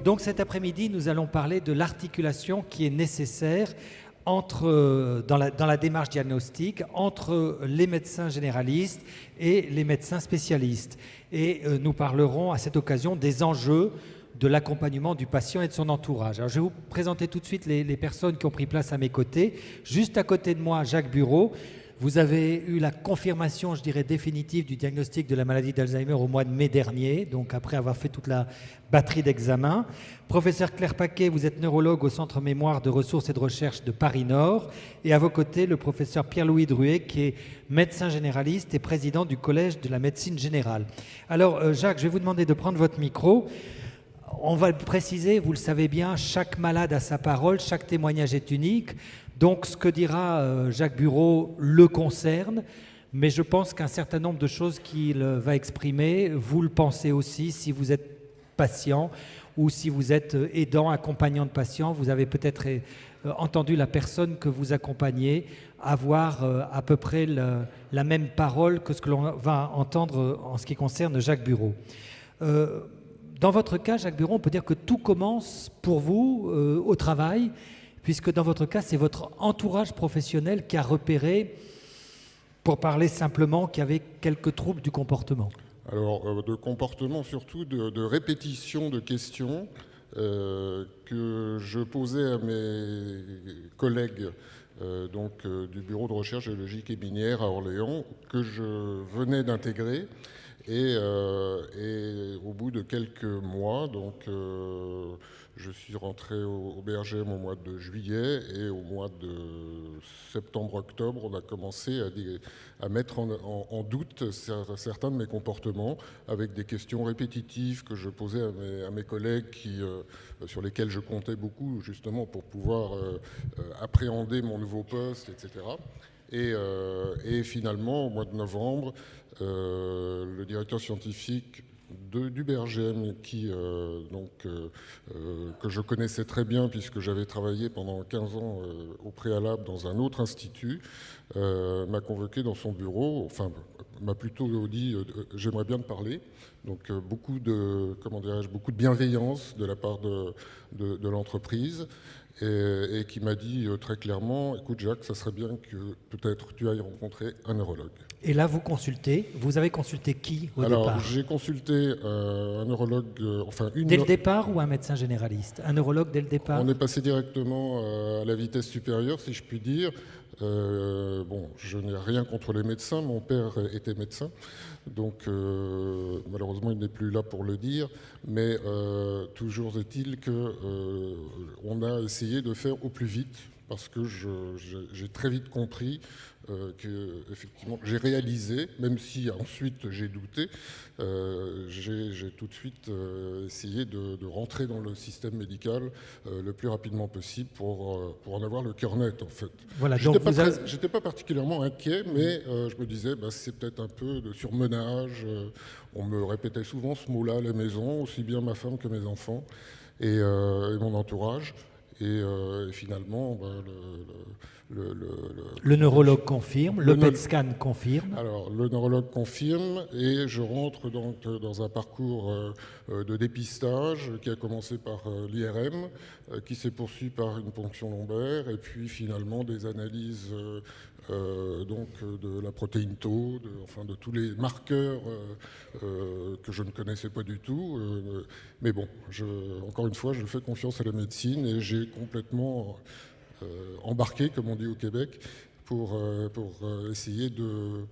Donc cet après-midi, nous allons parler de l'articulation qui est nécessaire dans la démarche diagnostique entre les médecins généralistes et les médecins spécialistes. Et nous parlerons à cette occasion des enjeux de l'accompagnement du patient et de son entourage. Alors, je vais vous présenter tout de suite les personnes qui ont pris place à mes côtés. Juste à côté de moi, Jacques Bureau. Vous avez eu la confirmation, je dirais, définitive du diagnostic de la maladie d'Alzheimer au mois de mai dernier, donc après avoir fait toute la batterie d'examens. Professeur Claire Paquet, vous êtes neurologue au Centre Mémoire de Ressources et de Recherche de Paris-Nord. Et à vos côtés, le professeur Pierre-Louis Druet, qui est médecin généraliste et président du Collège de la médecine générale. Alors, Jacques, je vais vous demander de prendre votre micro. On va le préciser, vous le savez bien, chaque malade a sa parole, chaque témoignage est unique. Donc ce que dira Jacques Bureau le concerne, mais je pense qu'un certain nombre de choses qu'il va exprimer, vous le pensez aussi si vous êtes patient ou si vous êtes aidant, accompagnant de patients. Vous avez peut-être entendu la personne que vous accompagnez avoir à peu près la même parole que ce que l'on va entendre en ce qui concerne Jacques Bureau. Dans votre cas, Jacques Bureau, on peut dire que tout commence pour vous au travail, puisque dans votre cas, c'est votre entourage professionnel qui a repéré, pour parler simplement, qu'il y avait quelques troubles du comportement. Alors, de comportement, surtout de répétition de questions que je posais à mes collègues du bureau de recherche géologique et minière à Orléans, que je venais d'intégrer. Et au bout de quelques mois, je suis rentré au BRGM au mois de juillet et au mois de septembre-octobre, on a commencé à mettre en doute certains de mes comportements avec des questions répétitives que je posais à mes collègues sur lesquels je comptais beaucoup justement pour pouvoir appréhender mon nouveau poste, etc. Et finalement, au mois de novembre, le directeur scientifique du BRGM, que je connaissais très bien puisque j'avais travaillé pendant 15 ans au préalable dans un autre institut, m'a convoqué dans son bureau, enfin m'a plutôt dit j'aimerais bien te parler. Donc beaucoup de bienveillance de la part de l'entreprise. Et qui m'a dit très clairement, écoute Jacques, ça serait bien que peut-être tu ailles rencontrer un neurologue. Et là, vous avez consulté qui au départ? Alors, j'ai consulté un neurologue, Dès le départ ou un médecin généraliste? Un neurologue dès le départ? On est passé directement à la vitesse supérieure, si je puis dire. Je n'ai rien contre les médecins, mon père était médecin, donc malheureusement il n'est plus là pour le dire, mais toujours est-il qu'on a essayé de faire au plus vite, parce que j'ai très vite compris que effectivement j'ai réalisé, même si ensuite j'ai douté, j'ai tout de suite essayé de rentrer dans le système médical le plus rapidement possible pour en avoir le cœur net en fait. Voilà, j'étais pas particulièrement inquiet, mais je me disais c'est peut-être un peu de surmenage. On me répétait souvent ce mot-là à la maison, aussi bien ma femme que mes enfants et mon entourage. Et finalement, le neurologue confirme, le PET scan confirme. Alors, le neurologue confirme et je rentre donc dans un parcours de dépistage qui a commencé par l'IRM, qui s'est poursuivi par une ponction lombaire et puis finalement des analyses de la protéine tau, de tous les marqueurs que je ne connaissais pas du tout. Mais bon, encore une fois, je fais confiance à la médecine et j'ai complètement embarqué, comme on dit au Québec, pour essayer de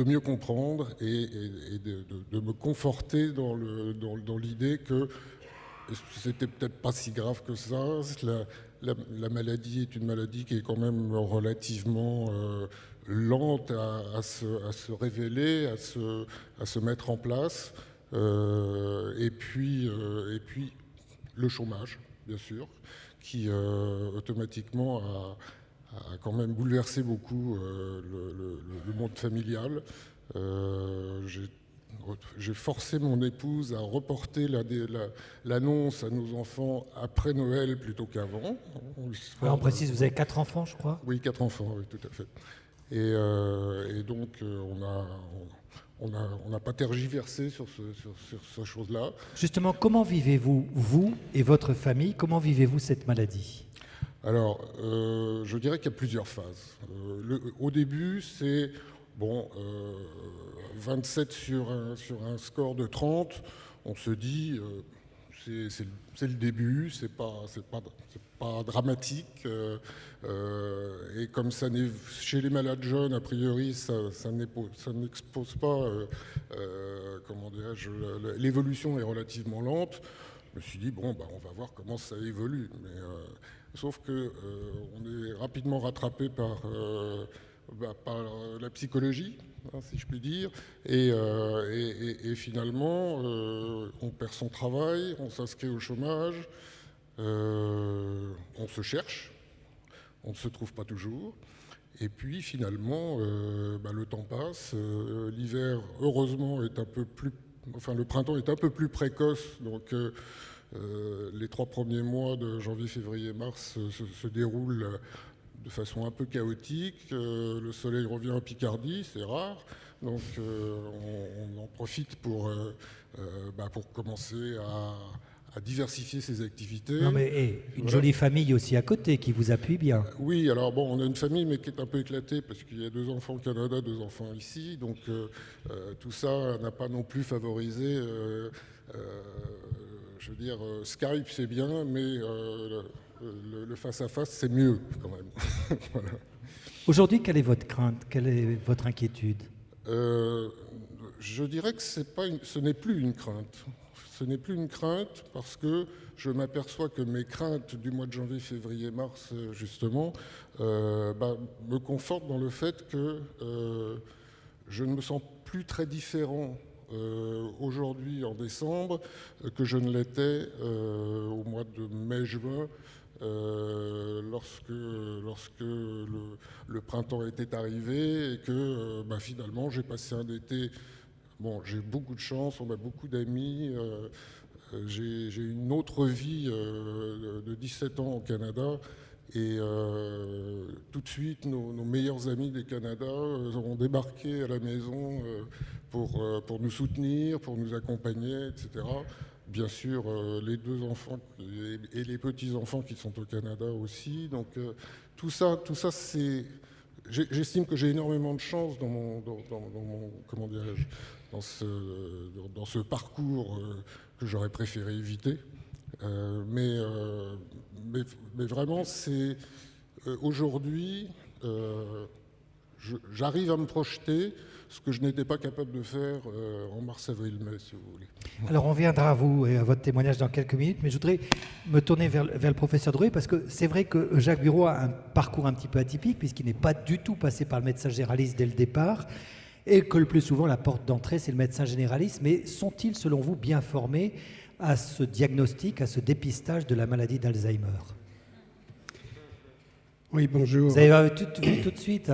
mieux comprendre et de me conforter dans l'idée que c'était peut-être pas si grave que ça. La maladie est une maladie qui est quand même relativement lente à se révéler, à se mettre en place. Et puis le chômage, bien sûr, qui automatiquement a quand même bouleversé beaucoup le monde familial. J'ai forcé mon épouse à reporter l'annonce à nos enfants après Noël plutôt qu'avant. On précise, vous avez 4 enfants, je crois? Oui, 4 enfants, oui, tout à fait. Et donc, on n'a pas tergiversé sur ces choses-là. Justement, comment vivez-vous, vous et votre famille, comment vivez-vous cette maladie ? Alors, je dirais qu'il y a plusieurs phases. Au début, c'est 27 sur un score de 30. On se dit, c'est le début, c'est pas dramatique. Et comme ça n'est chez les malades jeunes, a priori, ça n'expose pas, comment dirais-je, l'évolution est relativement lente. Je me suis dit, on va voir comment ça évolue. Mais, sauf qu'on est rapidement rattrapé par la psychologie, si je puis dire, et finalement, on perd son travail, on s'inscrit au chômage, on se cherche, on ne se trouve pas toujours, et puis finalement, le temps passe, l'hiver, heureusement, est un peu plus... Enfin, le printemps est un peu plus précoce, donc les 3 premiers mois de janvier, février, mars se déroulent de façon un peu chaotique. Le soleil revient en Picardie, c'est rare, donc on en profite pour commencer à diversifier ses activités. Non mais une jolie famille aussi à côté qui vous appuie bien. Oui, alors on a une famille mais qui est un peu éclatée parce qu'il y a 2 enfants au Canada, 2 enfants ici, donc tout ça n'a pas non plus favorisé, je veux dire, Skype c'est bien, mais le face-à-face c'est mieux quand même. Voilà. Aujourd'hui, quelle est votre crainte, quelle est votre inquiétude ? Je dirais que ce n'est plus une crainte. Ce n'est plus une crainte parce que je m'aperçois que mes craintes du mois de janvier, février, mars, justement, me confortent dans le fait que je ne me sens plus très différent aujourd'hui, en décembre, que je ne l'étais au mois de mai-juin, lorsque le printemps était arrivé et que finalement j'ai passé un été... j'ai beaucoup de chance, on a beaucoup d'amis, j'ai une autre vie de 17 ans au Canada et tout de suite nos meilleurs amis des Canada ont débarqué à la maison pour nous soutenir, pour nous accompagner, etc. Bien sûr, les 2 enfants et les petits-enfants qui sont au Canada aussi. Donc tout ça c'est... J'estime que j'ai énormément de chance dans mon comment dirais-je, dans ce parcours que j'aurais préféré éviter. Mais vraiment, c'est aujourd'hui, j'arrive à me projeter, ce que je n'étais pas capable de faire en mars, avril, mai, si vous voulez. Alors on viendra à vous et à votre témoignage dans quelques minutes, mais je voudrais me tourner vers le professeur Drouet, parce que c'est vrai que Jacques Bureau a un parcours un petit peu atypique, puisqu'il n'est pas du tout passé par le médecin généraliste dès le départ, et que le plus souvent la porte d'entrée c'est le médecin généraliste. Mais sont-ils selon vous bien formés à ce diagnostic, à ce dépistage de la maladie d'Alzheimer ? Oui, bonjour. Vous avez vu tout de suite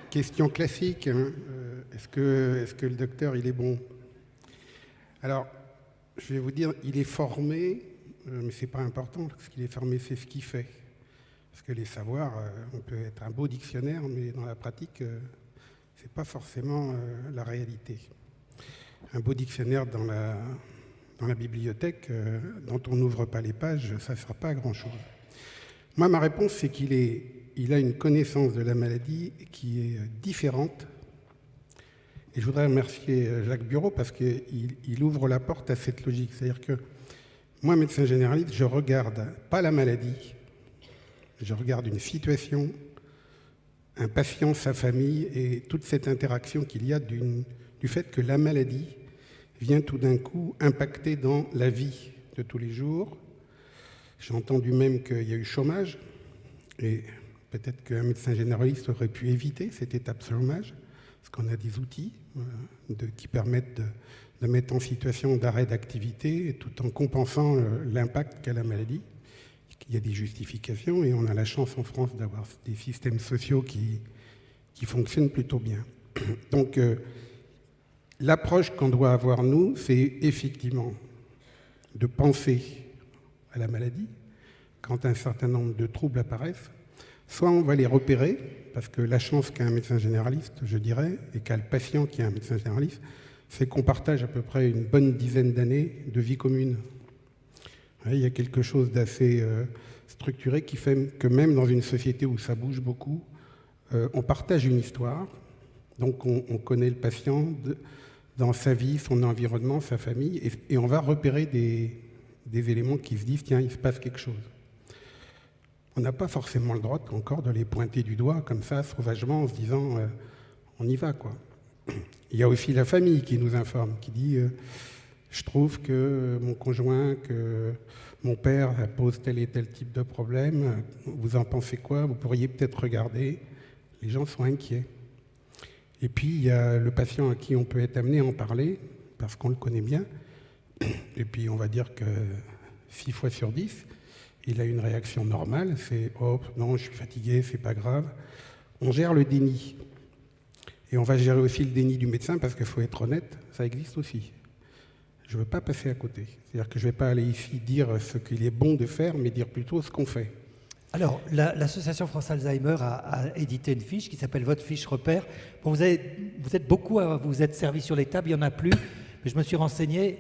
Question classique. Est-ce que le docteur, il est bon ? Alors, je vais vous dire, il est formé, mais ce n'est pas important. Ce qu'il est formé, c'est ce qu'il fait. Parce que les savoirs, on peut être un beau dictionnaire, mais dans la pratique, ce n'est pas forcément la réalité. Un beau dictionnaire dans la bibliothèque, dont on n'ouvre pas les pages, ça ne sert pas à grand-chose. Moi, ma réponse, c'est qu'il a une connaissance de la maladie qui est différente. Et je voudrais remercier Jacques Bureau parce qu'il ouvre la porte à cette logique. C'est-à-dire que moi, médecin généraliste, je ne regarde pas la maladie, je regarde une situation, un patient, sa famille et toute cette interaction qu'il y a du fait que la maladie vient tout d'un coup impacter dans la vie de tous les jours. J'ai entendu même qu'il y a eu chômage, et peut-être qu'un médecin généraliste aurait pu éviter cette étape chômage, parce qu'on a des outils qui permettent de mettre en situation d'arrêt d'activité, tout en compensant l'impact qu'a la maladie. Il y a des justifications, et on a la chance en France d'avoir des systèmes sociaux qui fonctionnent plutôt bien. Donc, l'approche qu'on doit avoir, nous, c'est effectivement de penser à la maladie, quand un certain nombre de troubles apparaissent, soit on va les repérer, parce que la chance qu'a un médecin généraliste, je dirais, et qu'a le patient qui est un médecin généraliste, c'est qu'on partage à peu près une bonne dizaine d'années de vie commune. Il y a quelque chose d'assez structuré qui fait que même dans une société où ça bouge beaucoup, on partage une histoire, donc on connaît le patient dans sa vie, son environnement, sa famille, et on va repérer des éléments qui se disent, tiens, il se passe quelque chose. On n'a pas forcément le droit encore de les pointer du doigt comme ça, sauvagement, en se disant, on y va, quoi. Il y a aussi la famille qui nous informe, qui dit, je trouve que mon conjoint, que mon père pose tel et tel type de problème, vous en pensez quoi? Vous pourriez peut-être regarder. Les gens sont inquiets. Et puis, il y a le patient à qui on peut être amené à en parler, parce qu'on le connaît bien. Et puis, on va dire que 6 fois sur 10, il a une réaction normale, c'est « Oh, non, je suis fatigué, c'est pas grave ». On gère le déni. Et on va gérer aussi le déni du médecin, parce qu'il faut être honnête, ça existe aussi. Je ne veux pas passer à côté. C'est-à-dire que je ne vais pas aller ici dire ce qu'il est bon de faire, mais dire plutôt ce qu'on fait. Alors, l'association France Alzheimer a édité une fiche qui s'appelle Votre fiche repère. Bon, vous êtes beaucoup à vous être servi sur les tables, il n'y en a plus, mais je me suis renseigné,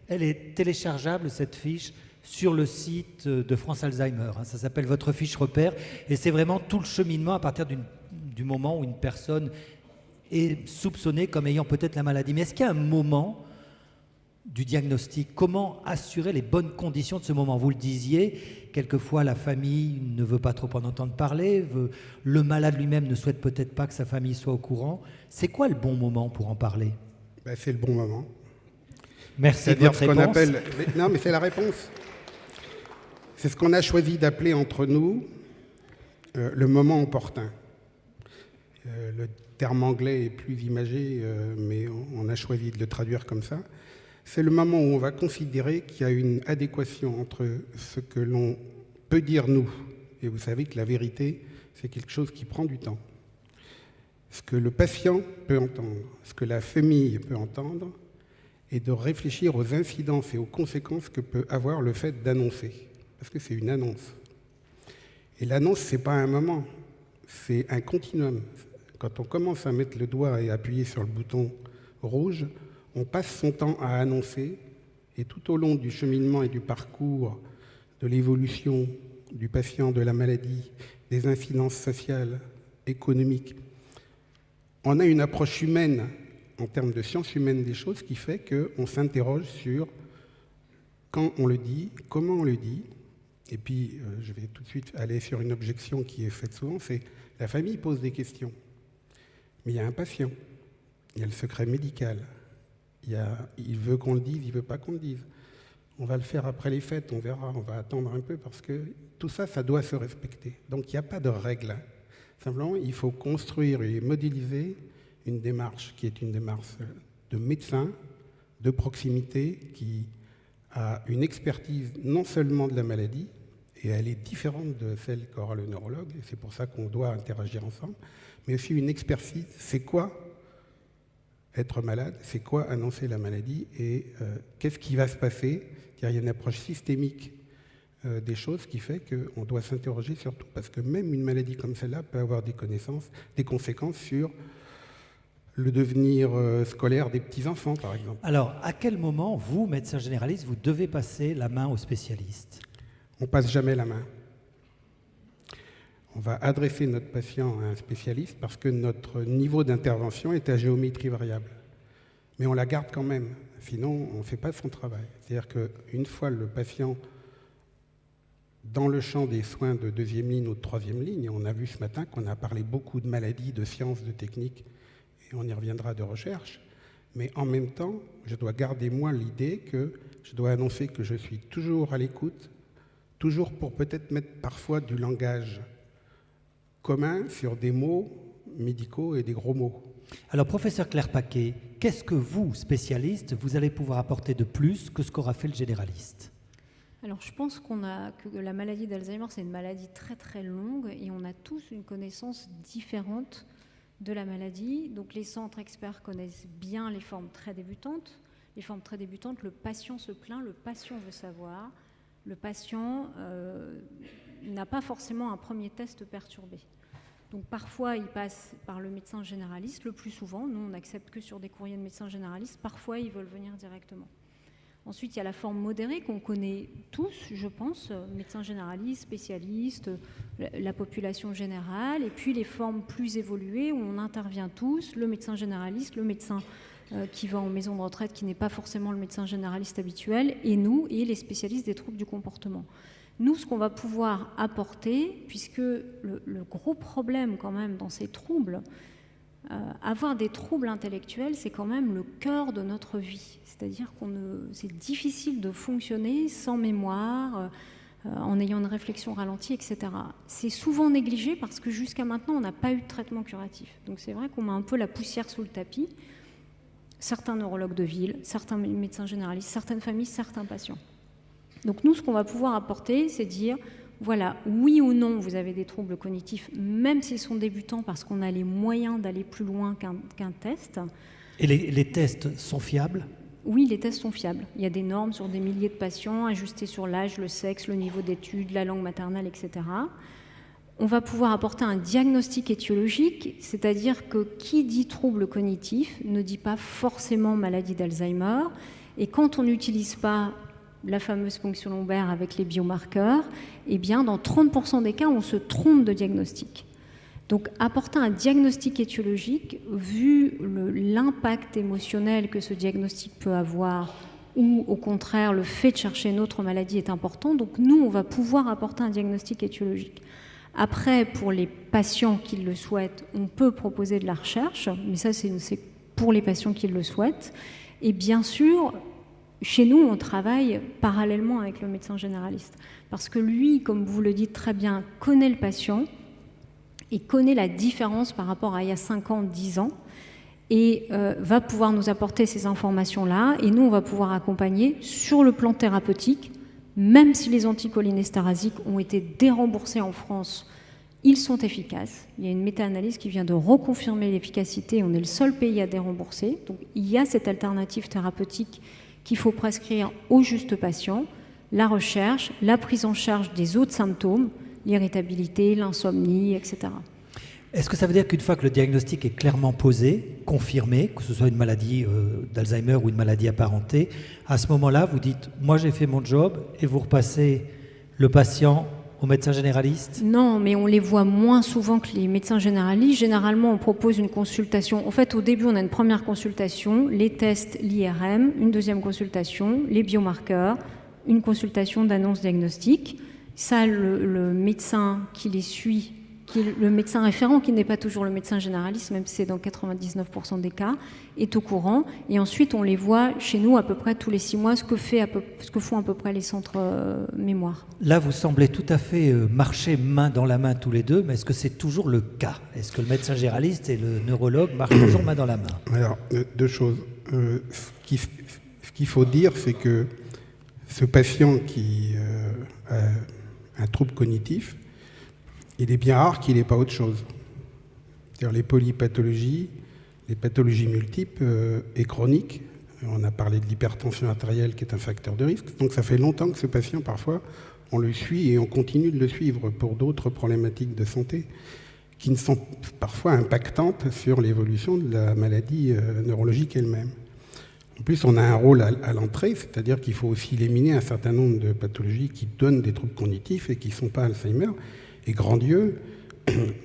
elle est téléchargeable, cette fiche, sur le site de France Alzheimer. Ça s'appelle Votre fiche repère, et c'est vraiment tout le cheminement à partir du moment où une personne est soupçonnée comme ayant peut-être la maladie. Mais est-ce qu'il y a un moment du diagnostic? Comment assurer les bonnes conditions de ce moment? Vous le disiez, quelquefois la famille ne veut pas trop en entendre parler, le malade lui-même ne souhaite peut-être pas que sa famille soit au courant. C'est quoi le bon moment pour en parler? C'est le bon moment. Merci de votre réponse. Non, mais c'est la réponse. C'est ce qu'on a choisi d'appeler entre nous le moment opportun. Le terme anglais est plus imagé, mais on a choisi de le traduire comme ça. C'est le moment où on va considérer qu'il y a une adéquation entre ce que l'on peut dire nous, et vous savez que la vérité, c'est quelque chose qui prend du temps, ce que le patient peut entendre, ce que la famille peut entendre, et de réfléchir aux incidences et aux conséquences que peut avoir le fait d'annoncer, parce que c'est une annonce. Et l'annonce, ce n'est pas un moment, c'est un continuum. Quand on commence à mettre le doigt et à appuyer sur le bouton rouge, on passe son temps à annoncer, et tout au long du cheminement et du parcours de l'évolution du patient, de la maladie, des incidences sociales, économiques, on a une approche humaine, en termes de science humaine des choses, qui fait qu'on s'interroge sur quand on le dit, comment on le dit, et puis je vais tout de suite aller sur une objection qui est faite souvent, c'est la famille pose des questions, mais il y a un patient, il y a le secret médical, il veut qu'on le dise, il ne veut pas qu'on le dise. On va le faire après les fêtes, on verra, on va attendre un peu parce que tout ça, ça doit se respecter. Donc il n'y a pas de règle. Simplement, il faut construire et modéliser une démarche qui est une démarche de médecin, de proximité, qui a une expertise non seulement de la maladie, et elle est différente de celle qu'aura le neurologue, et c'est pour ça qu'on doit interagir ensemble, mais aussi une expertise, c'est quoi être malade, c'est quoi annoncer la maladie et qu'est-ce qui va se passer. Il y a une approche systémique des choses qui fait qu'on doit s'interroger surtout parce que même une maladie comme celle-là peut avoir des conséquences sur le devenir scolaire des petits-enfants, par exemple. Alors, à quel moment, vous, médecin généraliste, vous devez passer la main au spécialiste? On ne passe jamais la main. On va adresser notre patient à un spécialiste parce que notre niveau d'intervention est à géométrie variable. Mais on la garde quand même, sinon on ne fait pas son travail. C'est-à-dire qu'une fois le patient dans le champ des soins de deuxième ligne ou de troisième ligne, on a vu ce matin qu'on a parlé beaucoup de maladies, de sciences, de techniques, et on y reviendra, de recherche, mais en même temps, je dois garder moi l'idée que je dois annoncer que je suis toujours à l'écoute, toujours pour peut-être mettre parfois du langage commun sur des mots médicaux et des gros mots. Alors, professeur Claire Paquet, qu'est-ce que vous, spécialiste, vous allez pouvoir apporter de plus que ce qu'aura fait le généraliste? Alors, je pense que la maladie d'Alzheimer, c'est une maladie très très longue et on a tous une connaissance différente de la maladie. Donc, les centres experts connaissent bien les formes très débutantes. Les formes très débutantes, le patient se plaint, le patient veut savoir, le patient n'a pas forcément un premier test perturbé. Donc parfois, ils passent par le médecin généraliste, le plus souvent. Nous, on n'accepte que sur des courriers de médecins généralistes. Parfois, ils veulent venir directement. Ensuite, il y a la forme modérée qu'on connaît tous, je pense, médecins généralistes, spécialistes, la population générale, et puis les formes plus évoluées où on intervient tous, le médecin généraliste, le médecin qui va en maison de retraite, qui n'est pas forcément le médecin généraliste habituel, et nous, et les spécialistes des troubles du comportement. Nous, ce qu'on va pouvoir apporter, puisque le gros problème quand même dans ces troubles, avoir des troubles intellectuels, c'est quand même le cœur de notre vie. C'est-à-dire c'est difficile de fonctionner sans mémoire, en ayant une réflexion ralentie, etc. C'est souvent négligé parce que jusqu'à maintenant, on n'a pas eu de traitement curatif. Donc c'est vrai qu'on met un peu la poussière sous le tapis. Certains neurologues de ville, certains médecins généralistes, certaines familles, certains patients. Donc nous, ce qu'on va pouvoir apporter, c'est dire, voilà, oui ou non, vous avez des troubles cognitifs, même s'ils sont débutants, parce qu'on a les moyens d'aller plus loin qu'un test. Et les tests sont fiables ? Oui, les tests sont fiables. Il y a des normes sur des milliers de patients, ajustées sur l'âge, le sexe, le niveau d'études, la langue maternelle, etc. On va pouvoir apporter un diagnostic étiologique, c'est-à-dire que qui dit trouble cognitif ne dit pas forcément maladie d'Alzheimer. Et quand on n'utilise pas la fameuse ponction lombaire avec les biomarqueurs, eh bien, dans 30% des cas, on se trompe de diagnostic. Donc, apporter un diagnostic étiologique, vu l'impact émotionnel que ce diagnostic peut avoir, ou au contraire, le fait de chercher une autre maladie est important. Donc, nous, on va pouvoir apporter un diagnostic étiologique. Après, pour les patients qui le souhaitent, on peut proposer de la recherche, mais ça, c'est pour les patients qui le souhaitent. Et bien sûr, chez nous, on travaille parallèlement avec le médecin généraliste. Parce que lui, comme vous le dites très bien, connaît le patient et connaît la différence par rapport à il y a 5 ans, 10 ans, et va pouvoir nous apporter ces informations-là. Et nous, on va pouvoir accompagner sur le plan thérapeutique, même si les anticholinésterasiques ont été déremboursés en France, ils sont efficaces. Il y a une méta-analyse qui vient de reconfirmer l'efficacité. On est le seul pays à dérembourser. Donc, il y a cette alternative thérapeutique qu'il faut prescrire au juste patient, la recherche, la prise en charge des autres symptômes, l'irritabilité, l'insomnie, etc. Est-ce que ça veut dire qu'une fois que le diagnostic est clairement posé, confirmé, que ce soit une maladie d'Alzheimer ou une maladie apparentée, à ce moment-là, vous dites « moi j'ai fait mon job » et vous repassez le patient au médecin généraliste ? Non, mais on les voit moins souvent que les médecins généralistes. Généralement, on propose une consultation. En fait, au début, on a une première consultation, les tests, l'IRM, une deuxième consultation, les biomarqueurs, une consultation d'annonce diagnostique. Ça, le médecin qui les suit, qui est le médecin référent, qui n'est pas toujours le médecin généraliste, même si c'est dans 99% des cas, est au courant. Et ensuite, on les voit chez nous à peu près tous les 6 mois, ce que font à peu près les centres mémoire. Là, vous semblez tout à fait marcher main dans la main tous les deux, mais est-ce que c'est toujours le cas ? Est-ce que le médecin généraliste et le neurologue marchent toujours main dans la main ? Alors, 2 choses. Ce qu'il faut dire, c'est que ce patient qui a un trouble cognitif, il est bien rare qu'il n'ait pas autre chose. C'est-à-dire les polypathologies, les pathologies multiples et chroniques. On a parlé de l'hypertension artérielle qui est un facteur de risque. Donc ça fait longtemps que ce patient, parfois, on le suit et on continue de le suivre pour d'autres problématiques de santé qui ne sont parfois impactantes sur l'évolution de la maladie neurologique elle-même. En plus, on a un rôle à l'entrée, c'est-à-dire qu'il faut aussi éliminer un certain nombre de pathologies qui donnent des troubles cognitifs et qui ne sont pas Alzheimer. Et grand Dieu,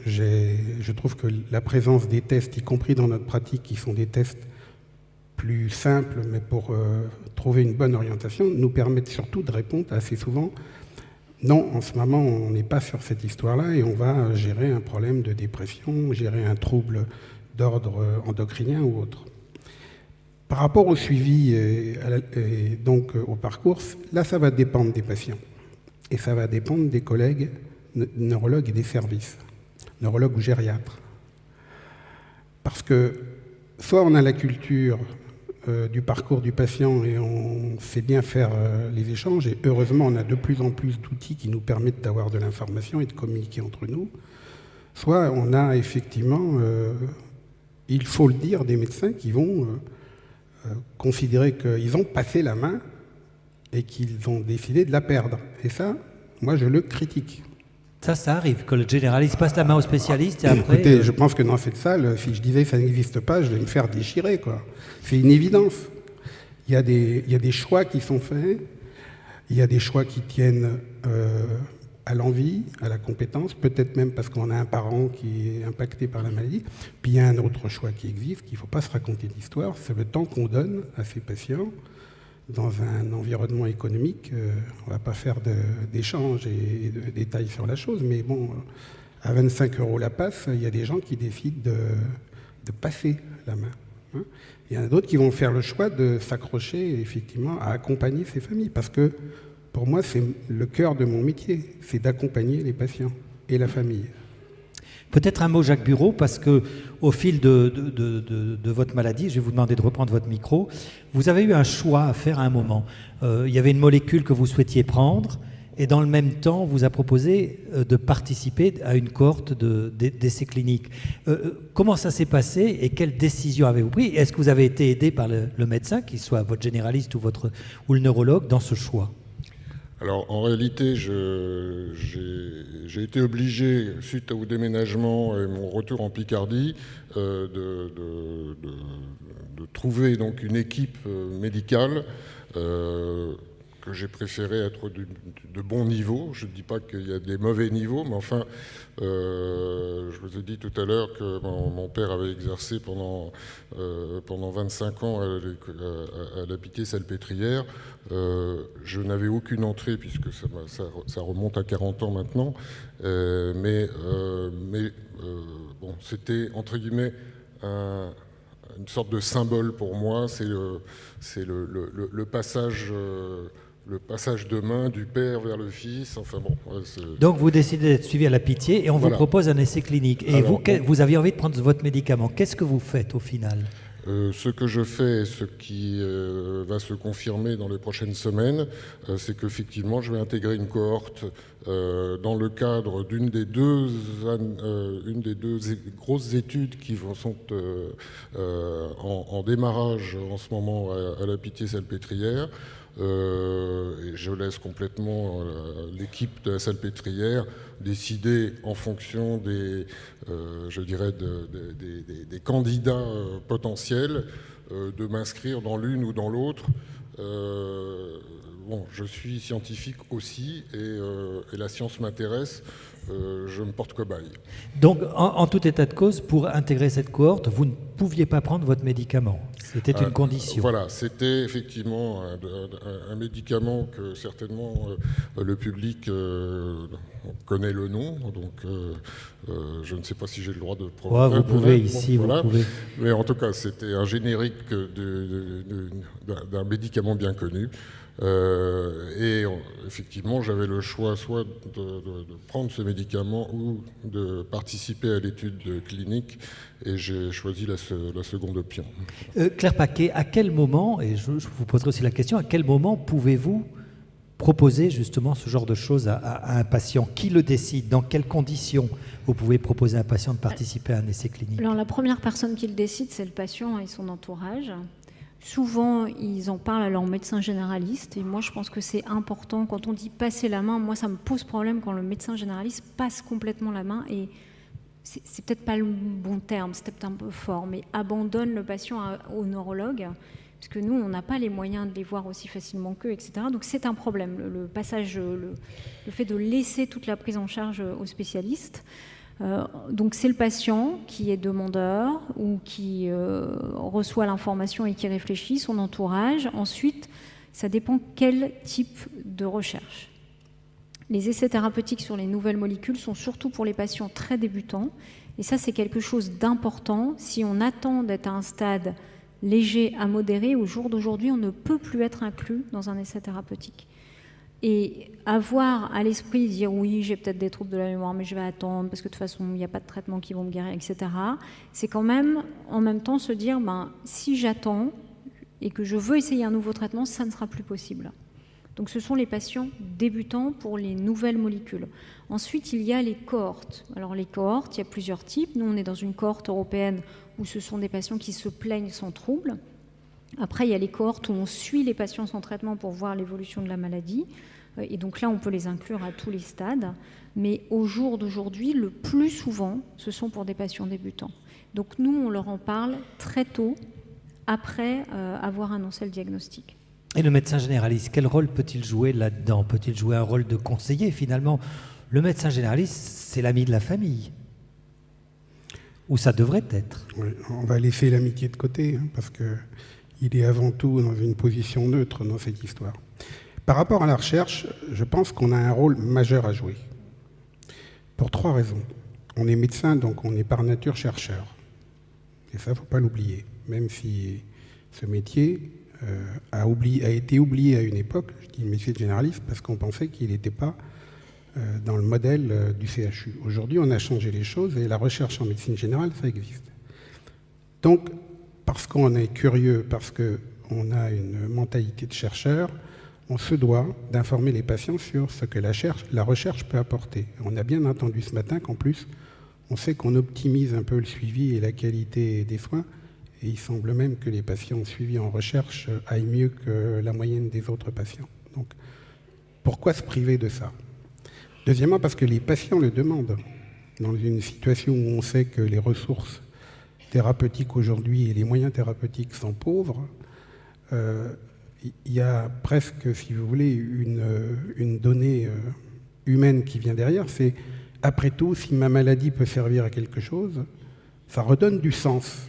je trouve que la présence des tests, y compris dans notre pratique, qui sont des tests plus simples, mais pour trouver une bonne orientation, nous permettent surtout de répondre assez souvent « non, en ce moment, on n'est pas sur cette histoire-là et on va gérer un problème de dépression, gérer un trouble d'ordre endocrinien ou autre ». Par rapport au suivi et donc au parcours, là, ça va dépendre des patients et ça va dépendre des collègues neurologues et des services, neurologues ou gériatres. Parce que soit on a la culture du parcours du patient et on sait bien faire les échanges, et heureusement on a de plus en plus d'outils qui nous permettent d'avoir de l'information et de communiquer entre nous, soit on a effectivement, il faut le dire, des médecins qui vont considérer qu'ils ont passé la main et qu'ils ont décidé de la perdre. Et ça, moi je le critique. Ça arrive, que le généraliste passe la main au spécialiste et après... Écoutez, je pense que dans cette salle, si je disais que ça n'existe pas, je vais me faire déchirer, quoi. C'est une évidence. Il y a des choix qui sont faits, il y a des choix qui tiennent à l'envie, à la compétence, peut-être même parce qu'on a un parent qui est impacté par la maladie. Puis il y a un autre choix qui existe, qu'il ne faut pas se raconter d'histoire, c'est le temps qu'on donne à ces patients dans un environnement économique. On ne va pas faire d'échanges et de détails sur la chose, mais bon, à 25 € la passe, il y a des gens qui décident de passer la main. Hein. Il y en a d'autres qui vont faire le choix de s'accrocher effectivement à accompagner ces familles, parce que pour moi, c'est le cœur de mon métier, c'est d'accompagner les patients et la famille. Peut-être un mot, Jacques Bureau, parce qu'au fil de votre maladie, je vais vous demander de reprendre votre micro, vous avez eu un choix à faire à un moment. Il y avait une molécule que vous souhaitiez prendre, et dans le même temps, on vous a proposé de participer à une cohorte d'essais cliniques. Comment ça s'est passé et quelles décisions avez-vous pris? Est-ce que vous avez été aidé par le médecin, qu'il soit votre généraliste ou le neurologue, dans ce choix? Alors, en réalité, j'ai été obligé, suite au déménagement et mon retour en Picardie, de trouver donc une équipe médicale que j'ai préféré être de bon niveau. Je ne dis pas qu'il y a des mauvais niveaux, mais enfin, je vous ai dit tout à l'heure que mon père avait exercé pendant 25 ans à la Pitié-Salpêtrière. Je n'avais aucune entrée, puisque ça remonte à 40 ans maintenant, mais bon, c'était, entre guillemets, une sorte de symbole pour moi. C'est le passage... le passage de main du père vers le fils, enfin bon... Donc vous décidez d'être suivi à la Pitié et on vous propose un essai clinique. Et alors, vous aviez envie de prendre votre médicament. Qu'est-ce que vous faites au final ? Ce que je fais, ce qui va se confirmer dans les prochaines semaines, c'est qu'effectivement, je vais intégrer une cohorte dans le cadre d'une des deux grosses études qui sont en démarrage en ce moment à la Pitié-Salpêtrière. Et je laisse complètement l'équipe de la Salpêtrière décider en fonction des candidats potentiels de m'inscrire dans l'une ou dans l'autre. Bon, je suis scientifique aussi et la science m'intéresse. Je me porte cobaye. Donc, en tout état de cause, pour intégrer cette cohorte, vous ne pouviez pas prendre votre médicament. C'était une condition. Voilà, c'était effectivement un médicament que certainement le public connaît le nom. Donc, je ne sais pas si j'ai le droit de prononcer. Vous pouvez ici, voilà. Vous pouvez. Mais en tout cas, c'était un générique d'un médicament bien connu. Et effectivement, j'avais le choix soit de prendre ce médicament ou de participer à l'étude clinique, et j'ai choisi la seconde option. Claire Paquet, à quel moment, et je vous poserai aussi la question, à quel moment pouvez-vous proposer justement ce genre de choses à un patient? Qui le décide? Dans quelles conditions vous pouvez proposer à un patient de participer à un essai clinique? Alors la première personne qui le décide, c'est le patient et son entourage. Souvent, ils en parlent à leur médecin généraliste. Et moi, je pense que c'est important. Quand on dit passer la main, moi, ça me pose problème quand le médecin généraliste passe complètement la main. Et c'est peut-être pas le bon terme, c'est peut-être un peu fort, mais abandonne le patient au neurologue. Parce que nous, on n'a pas les moyens de les voir aussi facilement qu'eux, etc. Donc c'est un problème, le passage, le fait de laisser toute la prise en charge aux spécialistes. Donc c'est le patient qui est demandeur ou qui reçoit l'information et qui réfléchit, son entourage. Ensuite, ça dépend quel type de recherche. Les essais thérapeutiques sur les nouvelles molécules sont surtout pour les patients très débutants. Et ça, c'est quelque chose d'important. Si on attend d'être à un stade léger à modéré, au jour d'aujourd'hui, on ne peut plus être inclus dans un essai thérapeutique. Et avoir à l'esprit, dire oui, j'ai peut-être des troubles de la mémoire, mais je vais attendre parce que de toute façon, il n'y a pas de traitement qui vont me guérir, etc. C'est quand même, en même temps, se dire, si j'attends et que je veux essayer un nouveau traitement, ça ne sera plus possible. Donc ce sont les patients débutants pour les nouvelles molécules. Ensuite, il y a les cohortes. Alors les cohortes, il y a plusieurs types. Nous, on est dans une cohorte européenne où ce sont des patients qui se plaignent sans trouble. Après, il y a les cohortes où on suit les patients sans traitement pour voir l'évolution de la maladie. Et donc là, on peut les inclure à tous les stades. Mais au jour d'aujourd'hui, le plus souvent, ce sont pour des patients débutants. Donc nous, on leur en parle très tôt, après avoir annoncé le diagnostic. Et le médecin généraliste, quel rôle peut-il jouer là-dedans? Peut-il jouer un rôle de conseiller? Finalement, le médecin généraliste, c'est l'ami de la famille. Ou ça devrait être. Oui, on va laisser l'amitié de côté, hein, parce qu'il est avant tout dans une position neutre dans cette histoire. Par rapport à la recherche, je pense qu'on a un rôle majeur à jouer. Pour 3 raisons. On est médecin, donc on est par nature chercheur. Et ça, il ne faut pas l'oublier. Même si ce métier a été oublié à une époque, je dis métier de généraliste, parce qu'on pensait qu'il n'était pas dans le modèle du CHU. Aujourd'hui, on a changé les choses et la recherche en médecine générale, ça existe. Donc, parce qu'on est curieux, parce qu'on a une mentalité de chercheur, on se doit d'informer les patients sur ce que la recherche peut apporter. On a bien entendu ce matin qu'en plus, on sait qu'on optimise un peu le suivi et la qualité des soins, et il semble même que les patients suivis en recherche aillent mieux que la moyenne des autres patients. Donc, pourquoi se priver de ça? Deuxièmement, parce que les patients le demandent. Dans une situation où on sait que les ressources thérapeutiques aujourd'hui et les moyens thérapeutiques sont pauvres, il y a presque, si vous voulez, une donnée humaine qui vient derrière. C'est, après tout, si ma maladie peut servir à quelque chose, ça redonne du sens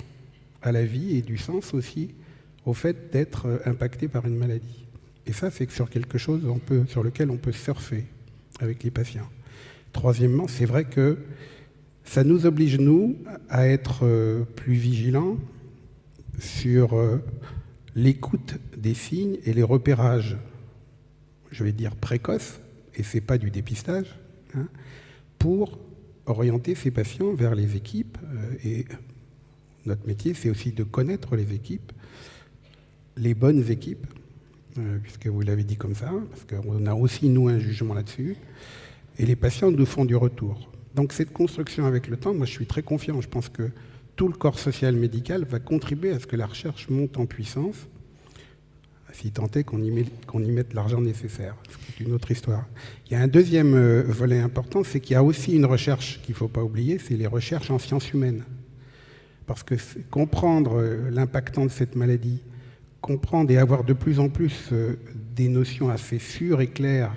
à la vie et du sens aussi au fait d'être impacté par une maladie. Et ça, c'est sur quelque chose sur lequel on peut surfer avec les patients. Troisièmement, c'est vrai que ça nous oblige, nous, à être plus vigilants sur l'écoute des signes et les repérages, je vais dire précoces, et ce n'est pas du dépistage, hein, pour orienter ces patients vers les équipes. Et notre métier, c'est aussi de connaître les équipes, les bonnes équipes, puisque vous l'avez dit comme ça, parce qu'on a aussi, nous, un jugement là-dessus, et les patients nous font du retour. Donc cette construction avec le temps, moi je suis très confiant, je pense que tout le corps social médical va contribuer à ce que la recherche monte en puissance, si tant est qu'on y mette l'argent nécessaire. C'est une autre histoire. Il y a un deuxième volet important, c'est qu'il y a aussi une recherche qu'il ne faut pas oublier, c'est les recherches en sciences humaines. Parce que comprendre l'impactant de cette maladie, comprendre et avoir de plus en plus des notions assez sûres et claires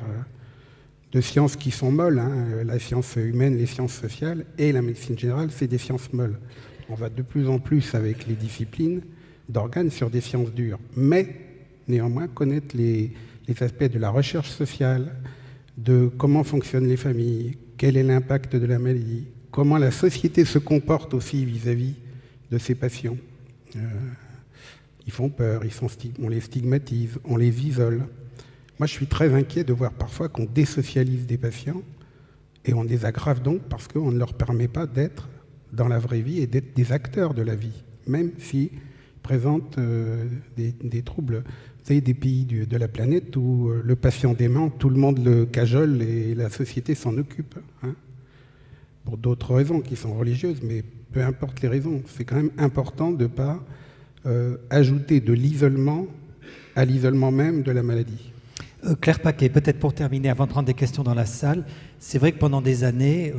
de sciences qui sont molles, hein, la science humaine, les sciences sociales et la médecine générale, c'est des sciences molles. On va de plus en plus avec les disciplines d'organes sur des sciences dures. Mais néanmoins, connaître les aspects de la recherche sociale, de comment fonctionnent les familles, quel est l'impact de la maladie, comment la société se comporte aussi vis-à-vis de ses patients. Ils font peur, on les stigmatise, on les isole. Moi, je suis très inquiet de voir parfois qu'on désocialise des patients et on les aggrave donc parce qu'on ne leur permet pas d'être dans la vraie vie et d'être des acteurs de la vie, même s'ils présentent des troubles. Vous savez, des pays de la planète où le patient dément, tout le monde le cajole et la société s'en occupe. Hein, pour d'autres raisons qui sont religieuses, mais peu importe les raisons. C'est quand même important de ne pas ajouter de l'isolement à l'isolement même de la maladie. Claire Paquet, peut-être pour terminer, avant de prendre des questions dans la salle, c'est vrai que pendant des années,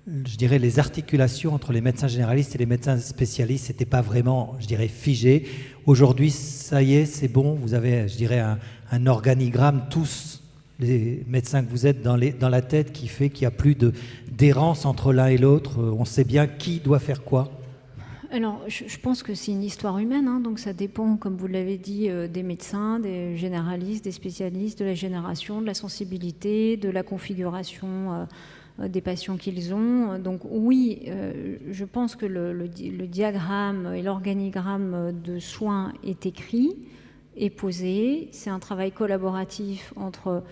je dirais, les articulations entre les médecins généralistes et les médecins spécialistes n'étaient pas vraiment, je dirais, figées. Aujourd'hui, ça y est, c'est bon, vous avez, je dirais, un organigramme, tous les médecins que vous êtes dans la tête, qui fait qu'il n'y a plus d'errance entre l'un et l'autre. On sait bien qui doit faire quoi. Alors, je pense que c'est une histoire humaine, hein, donc ça dépend, comme vous l'avez dit, des médecins, des généralistes, des spécialistes, de la génération, de la sensibilité, de la configuration des patients qu'ils ont. Donc oui, je pense que le diagramme et l'organigramme de soins est écrit, est posé. C'est un travail collaboratif entre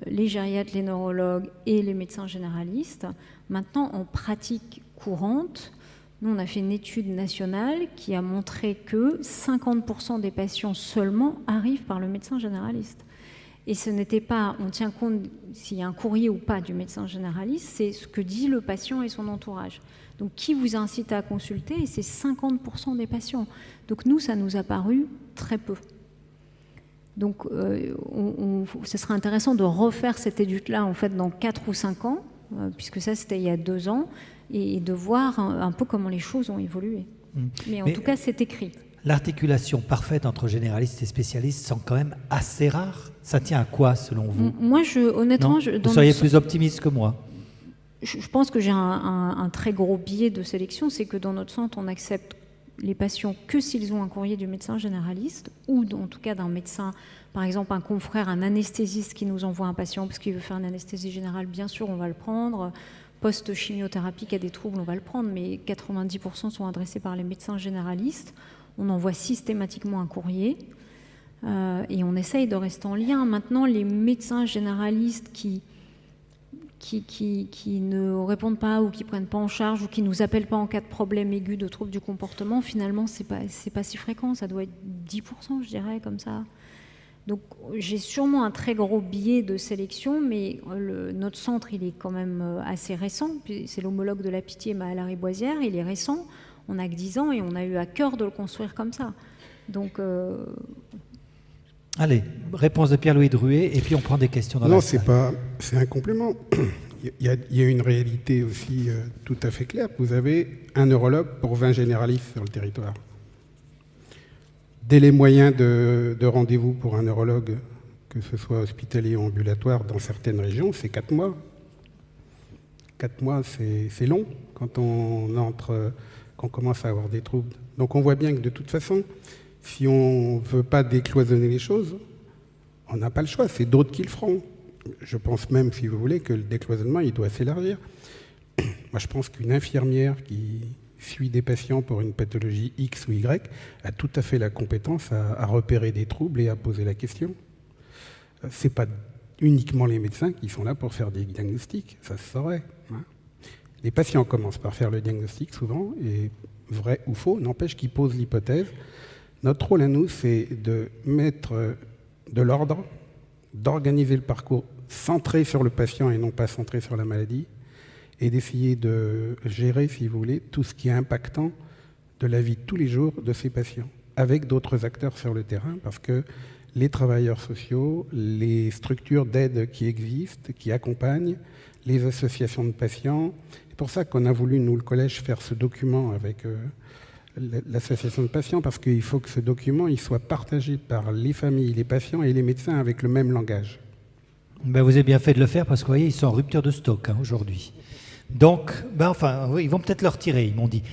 les gériatres, les neurologues et les médecins généralistes. Maintenant, en pratique courante, nous, on a fait une étude nationale qui a montré que 50% des patients seulement arrivent par le médecin généraliste. Et ce n'était pas, on tient compte s'il y a un courrier ou pas du médecin généraliste, c'est ce que dit le patient et son entourage. Donc, qui vous incite à consulter? Et c'est 50% des patients. Donc, nous, ça nous a paru très peu. Donc, ce serait intéressant de refaire cette étude-là en fait dans 4 ou 5 ans, puisque ça c'était il y a 2 ans, et de voir un peu comment les choses ont évolué. Mais en tout cas, c'est écrit. L'articulation parfaite entre généralistes et spécialistes semble quand même assez rare. Ça tient à quoi, selon vous? Moi, honnêtement... Vous seriez plus optimiste que moi. Je pense que j'ai un très gros biais de sélection, c'est que dans notre centre, on accepte les patients que s'ils ont un courrier du médecin généraliste ou en tout cas d'un médecin, par exemple un confrère, un anesthésiste qui nous envoie un patient parce qu'il veut faire une anesthésie générale, bien sûr on va le prendre. Post-chimiothérapie qui a des troubles, on va le prendre, mais 90% sont adressés par les médecins généralistes. On envoie systématiquement un courrier et on essaye de rester en lien. Maintenant, les médecins généralistes qui ne répondent pas ou qui ne prennent pas en charge ou qui ne nous appellent pas en cas de problème aigu de troubles du comportement, finalement, c'est pas si fréquent. Ça doit être 10%, je dirais, comme ça. Donc, j'ai sûrement un très gros biais de sélection, mais notre centre, il est quand même assez récent. C'est l'homologue de la Pitié, Maëlle Lariboisière. Il est récent. On n'a que 10 ans et on a eu à cœur de le construire comme ça. Donc... Allez, réponse de Pierre-Louis Druet, et puis on prend des questions dans la salle. Non, c'est un complément. Il y a une réalité aussi tout à fait claire. Vous avez un neurologue pour 20 généralistes sur le territoire. Délai moyen de rendez-vous pour un neurologue, que ce soit hospitalier ou ambulatoire, dans certaines régions, c'est 4 mois. 4 mois, c'est long quand qu'on commence à avoir des troubles. Donc on voit bien que de toute façon, si on ne veut pas décloisonner les choses, on n'a pas le choix, c'est d'autres qui le feront. Je pense même, si vous voulez, que le décloisonnement, il doit s'élargir. Moi, je pense qu'une infirmière qui suit des patients pour une pathologie X ou Y a tout à fait la compétence à repérer des troubles et à poser la question. Ce n'est pas uniquement les médecins qui sont là pour faire des diagnostics, ça se saurait. Hein. Les patients commencent par faire le diagnostic souvent, et vrai ou faux, n'empêche qu'ils posent l'hypothèse. Notre rôle à nous, c'est de mettre de l'ordre, d'organiser le parcours centré sur le patient et non pas centré sur la maladie, et d'essayer de gérer, si vous voulez, tout ce qui est impactant de la vie de tous les jours de ces patients, avec d'autres acteurs sur le terrain, parce que les travailleurs sociaux, les structures d'aide qui existent, qui accompagnent, les associations de patients. C'est pour ça qu'on a voulu, nous, le collège, faire ce document avec l'association de patients, parce qu'il faut que ce document il soit partagé par les familles, les patients et les médecins avec le même langage. Ben, vous avez bien fait de le faire, parce que vous voyez, ils sont en rupture de stock aujourd'hui. Donc, ils vont peut-être le retirer, ils m'ont dit.